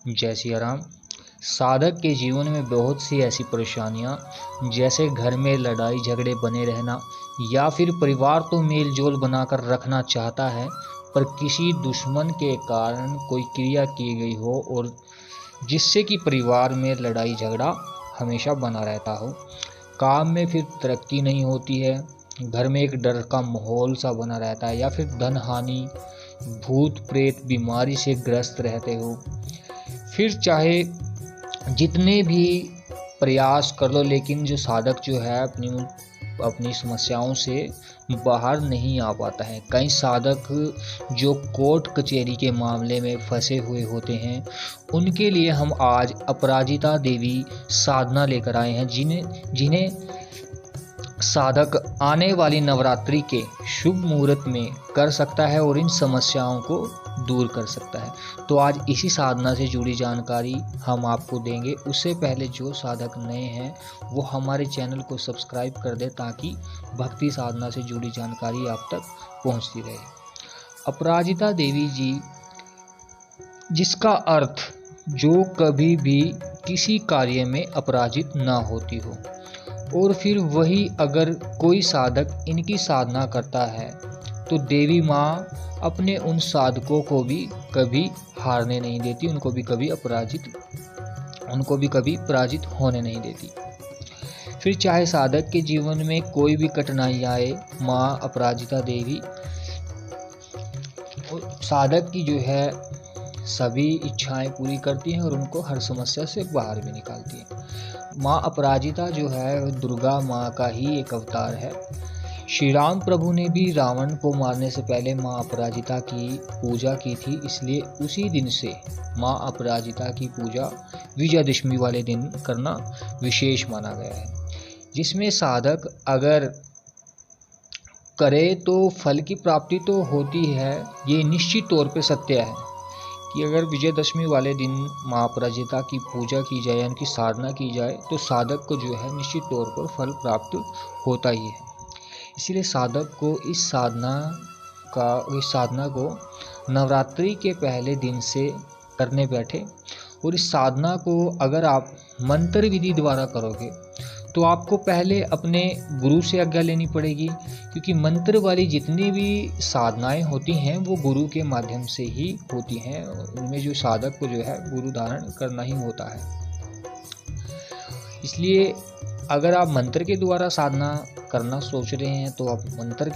जय सिया राम। साधक के जीवन में बहुत सी ऐसी परेशानियां, जैसे घर में लड़ाई झगड़े बने रहना, या फिर परिवार तो मेल जोल बनाकर रखना चाहता है पर किसी दुश्मन के कारण कोई क्रिया की गई हो और जिससे कि परिवार में लड़ाई झगड़ा हमेशा बना रहता हो। काम में फिर तरक्की नहीं होती है, घर में एक डर का माहौल सा बना रहता है, या फिर धन हानि, भूत प्रेत बीमारी से ग्रस्त रहते हो। फिर चाहे जितने भी प्रयास कर लो, लेकिन जो साधक जो है अपनी समस्याओं से बाहर नहीं आ पाता है। कई साधक जो कोर्ट कचहरी के मामले में फंसे हुए होते हैं, उनके लिए हम आज अपराजिता देवी साधना लेकर आए हैं, जिन्हें साधक आने वाली नवरात्रि के शुभ मुहूर्त में कर सकता है और इन समस्याओं को दूर कर सकता है। तो आज इसी साधना से जुड़ी जानकारी हम आपको देंगे। उससे पहले जो साधक नए हैं वो हमारे चैनल को सब्सक्राइब कर दे, ताकि भक्ति साधना से जुड़ी जानकारी आप तक पहुंचती रहे। अपराजिता देवी जी, जिसका अर्थ जो कभी भी किसी कार्य में अपराजित ना होती हो, और फिर वही अगर कोई साधक इनकी साधना करता है तो देवी माँ अपने उन साधकों को भी कभी हारने नहीं देती, उनको भी कभी पराजित होने नहीं देती। फिर चाहे साधक के जीवन में कोई भी कठिनाई आए, माँ अपराजिता देवी साधक की जो है सभी इच्छाएं पूरी करती हैं और उनको हर समस्या से बाहर भी निकालती हैं। माँ अपराजिता जो है दुर्गा माँ का ही एक अवतार है। श्री राम प्रभु ने भी रावण को मारने से पहले माँ अपराजिता की पूजा की थी, इसलिए उसी दिन से माँ अपराजिता की पूजा विजयादशमी वाले दिन करना विशेष माना गया है, जिसमें साधक अगर करे तो फल की प्राप्ति तो होती है। ये निश्चित तौर पे सत्य है कि अगर विजयदशमी वाले दिन माँ अपराजिता की पूजा की जाए, उनकी साधना की जाए, तो साधक को जो है निश्चित तौर पर फल प्राप्त होता ही है। इसलिए साधक को इस साधना को नवरात्रि के पहले दिन से करने बैठे, और इस साधना को अगर आप मंत्र विधि द्वारा करोगे तो आपको पहले अपने गुरु से आज्ञा लेनी पड़ेगी, क्योंकि मंत्र वाली जितनी भी साधनाएं होती हैं वो गुरु के माध्यम से ही होती हैं। उनमें जो साधक को जो है गुरु धारण करना ही होता है। इसलिए अगर आप मंत्र के द्वारा साधना करना सोच रहे हैं तो आप मंत्र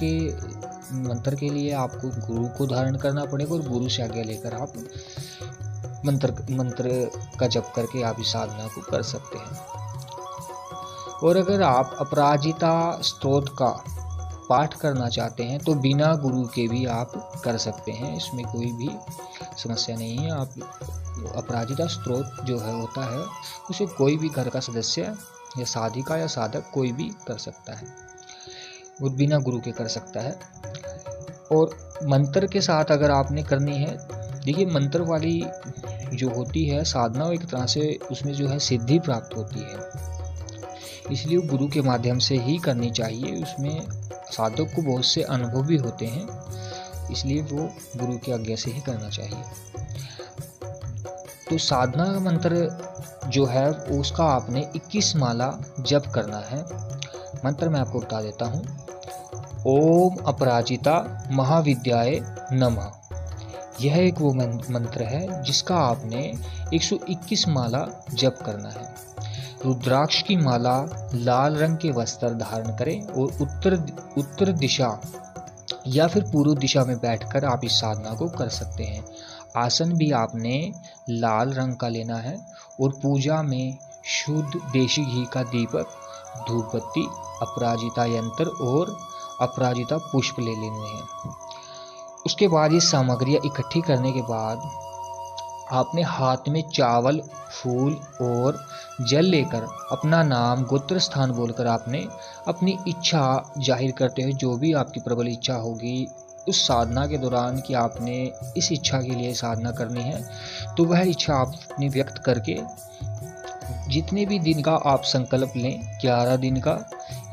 के लिए आपको गुरु को धारण करना पड़ेगा, और गुरु से आज्ञा लेकर आप मंत्र का जप करके आप इस साधना को कर सकते हैं। और अगर आप अपराजिता स्तोत्र का पाठ करना चाहते हैं तो बिना गुरु के भी आप कर सकते हैं, इसमें कोई भी समस्या नहीं है। आप अपराजिता स्तोत्र जो है होता है उसे कोई भी घर का सदस्य या साधिका या साधक कोई भी कर सकता है, वो बिना गुरु के कर सकता है। और मंत्र के साथ अगर आपने करनी है, देखिए मंत्र वाली जो होती है साधना, वो एक तरह से उसमें जो है सिद्धि प्राप्त होती है, इसलिए गुरु के माध्यम से ही करनी चाहिए। उसमें साधक को बहुत से अनुभव भी होते हैं, इसलिए वो गुरु की आज्ञा से ही करना चाहिए। तो साधना मंत्र जो है उसका आपने 21 माला जप करना है। मंत्र मैं आपको बता देता हूँ। ओम अपराजिता महाविद्याय नमः। यह एक वो मंत्र है जिसका आपने 121 माला जप करना है। रुद्राक्ष की माला, लाल रंग के वस्त्र धारण करें और उत्तर दिशा या फिर पूर्व दिशा में बैठकर आप इस साधना को कर सकते हैं। आसन भी आपने लाल रंग का लेना है, और पूजा में शुद्ध देशी घी का दीपक, धूप बत्ती, अपराजिता यंत्र और अपराजिता पुष्प ले लेने हैं। उसके बाद ये सामग्रियाँ इकट्ठी करने के बाद आपने हाथ में चावल, फूल और जल लेकर अपना नाम, गोत्र स्थान बोलकर आपने अपनी इच्छा जाहिर करते हुए, जो भी आपकी प्रबल इच्छा होगी उस साधना के दौरान कि आपने इस इच्छा के लिए साधना करनी है, तो वह इच्छा आपने व्यक्त करके जितने भी दिन का आप संकल्प लें, 11 दिन का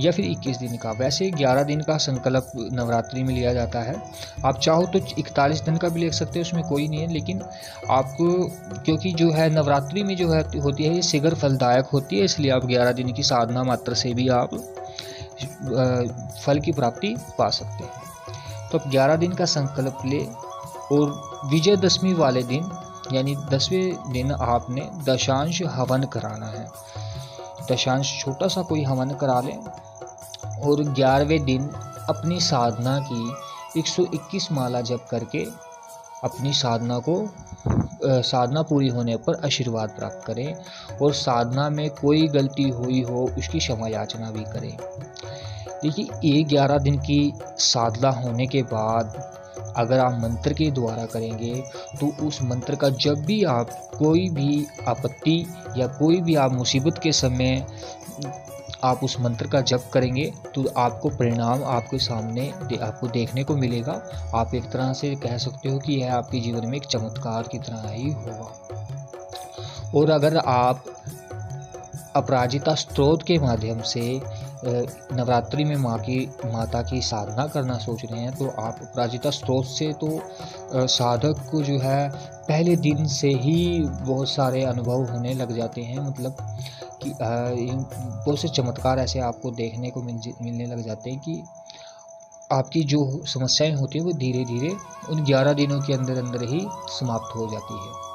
या फिर 21 दिन का। वैसे 11 दिन का संकल्प नवरात्रि में लिया जाता है। आप चाहो तो 41 दिन का भी ले सकते हो, उसमें कोई नहीं है, लेकिन आपको क्योंकि जो है नवरात्रि में जो है होती है ये शीघ्र फलदायक होती है, इसलिए आप 11 दिन की साधना मात्र से भी आप फल की प्राप्ति पा सकते हैं। तो अब 11 दिन का संकल्प ले और विजयदशमी वाले दिन यानी 10वें दिन आपने दशांश हवन कराना है। दशांश छोटा सा कोई हवन करा लें और 11वें दिन अपनी साधना की 121 माला जप करके अपनी साधना पूरी होने पर आशीर्वाद प्राप्त करें और साधना में कोई गलती हुई हो उसकी क्षमा याचना भी करें। देखिए, ये 11 दिन की साधना होने के बाद अगर आप मंत्र के द्वारा करेंगे तो उस मंत्र का जब भी आप कोई भी आपत्ति या कोई भी आप मुसीबत के समय आप उस मंत्र का जप करेंगे तो आपको परिणाम आपके सामने आपको देखने को मिलेगा। आप एक तरह से कह सकते हो कि यह आपके जीवन में एक चमत्कार की तरह ही होगा। और अगर आप अपराजिता स्तोत्र के माध्यम से नवरात्रि में माता की साधना करना सोच रहे हैं तो आप अपराजिता स्तोत्र से तो साधक को जो है पहले दिन से ही बहुत सारे अनुभव होने लग जाते हैं, मतलब कि बहुत से चमत्कार ऐसे आपको देखने को मिलने लग जाते हैं कि आपकी जो समस्याएं होती हैं वो धीरे धीरे उन 11 दिनों के अंदर अंदर ही समाप्त हो जाती है।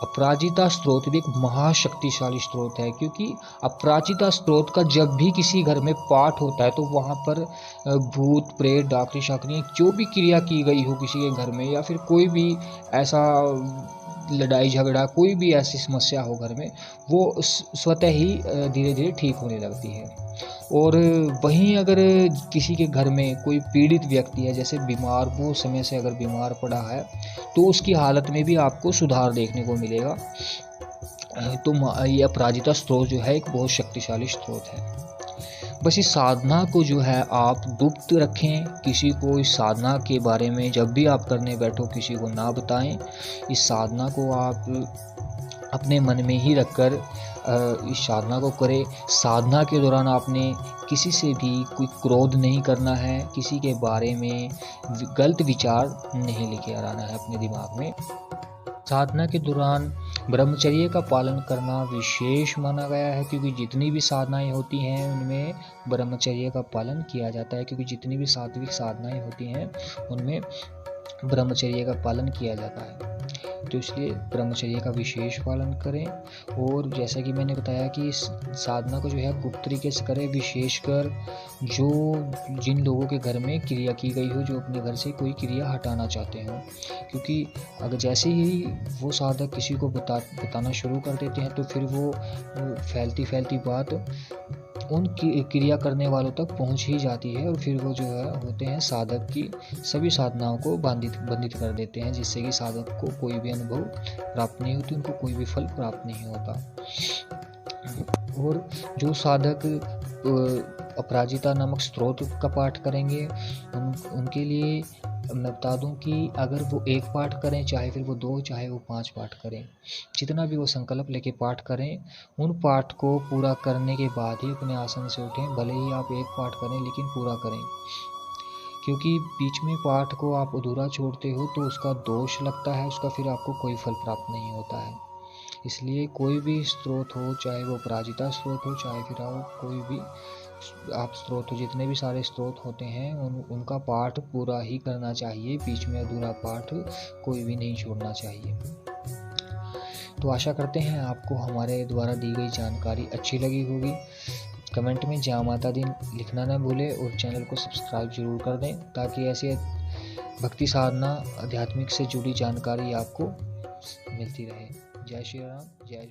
अपराजिता स्तोत्र भी एक महाशक्तिशाली स्तोत्र है, क्योंकि अपराजिता स्तोत्र का जब भी किसी घर में पाठ होता है तो वहाँ पर भूत प्रेत डाकनी शाकनी जो भी क्रिया की गई हो किसी के घर में या फिर कोई भी ऐसा लड़ाई झगड़ा कोई भी ऐसी समस्या हो घर में वो स्वतः ही धीरे धीरे ठीक होने लगती है। और वहीं अगर किसी के घर में कोई पीड़ित व्यक्ति है जैसे बीमार, वो समय से अगर बीमार पड़ा है तो उसकी हालत में भी आपको सुधार देखने को मिलेगा। तो ये अपराजिता स्तोत्र जो है एक बहुत शक्तिशाली स्तोत्र है। बस इस साधना को जो है आप गुप्त रखें, किसी को इस साधना के बारे में जब भी आप करने बैठो किसी को ना बताएं। इस साधना को आप अपने मन में ही रखकर इस साधना को करें। साधना के दौरान आपने किसी से भी कोई क्रोध नहीं करना है, किसी के बारे में गलत विचार नहीं लेके आना है अपने दिमाग में। साधना के दौरान ब्रह्मचर्य का पालन करना विशेष माना गया है, क्योंकि जितनी भी साधनाएं होती हैं उनमें ब्रह्मचर्य का पालन किया जाता है, क्योंकि जितनी भी सात्विक साधनाएं होती हैं उनमें ब्रह्मचर्य का पालन किया जाता है। तो इसलिए ब्रह्मचर्य का विशेष पालन करें। और जैसा कि मैंने बताया कि इस साधना को जो है गुप्त तरीके से करें, विशेषकर जिन लोगों के घर में क्रिया की गई हो, जो अपने घर से कोई क्रिया हटाना चाहते हो, क्योंकि अगर जैसे ही वो साधक किसी को बताना शुरू कर देते हैं तो फिर वो फैलती बात उन क्रिया करने वालों तक पहुंच ही जाती है और फिर वो जो है होते हैं साधक की सभी साधनाओं को बंधित कर देते हैं, जिससे कि साधक को कोई भी अनुभव प्राप्त नहीं होती, उनको कोई भी फल प्राप्त नहीं होता। और जो साधक अपराजिता नामक स्तोत्र का पाठ करेंगे उनके लिए मैं बता दूं कि अगर वो एक पाठ करें, चाहे फिर वो 2 चाहे वो 5 पाठ करें, जितना भी वो संकल्प लेके पाठ करें, उन पाठ को पूरा करने के बाद ही अपने आसन से उठें। भले ही आप एक पाठ करें लेकिन पूरा करें, क्योंकि बीच में पाठ को आप अधूरा छोड़ते हो तो उसका दोष लगता है, उसका फिर आपको कोई फल प्राप्त नहीं होता है। इसलिए कोई भी स्तोत्र हो, चाहे वो अपराजिता स्तोत्र हो, चाहे फिर कोई भी आप स्तोत्र, जितने भी सारे स्तोत्र होते हैं उनका पाठ पूरा ही करना चाहिए, बीच में अधूरा पाठ कोई भी नहीं छोड़ना चाहिए। तो आशा करते हैं आपको हमारे द्वारा दी गई जानकारी अच्छी लगी होगी। कमेंट में जय माता दी लिखना ना भूलें और चैनल को सब्सक्राइब जरूर कर दें, ताकि ऐसे भक्ति साधना आध्यात्मिक से जुड़ी जानकारी आपको मिलती रहे। जय श्री राम, जय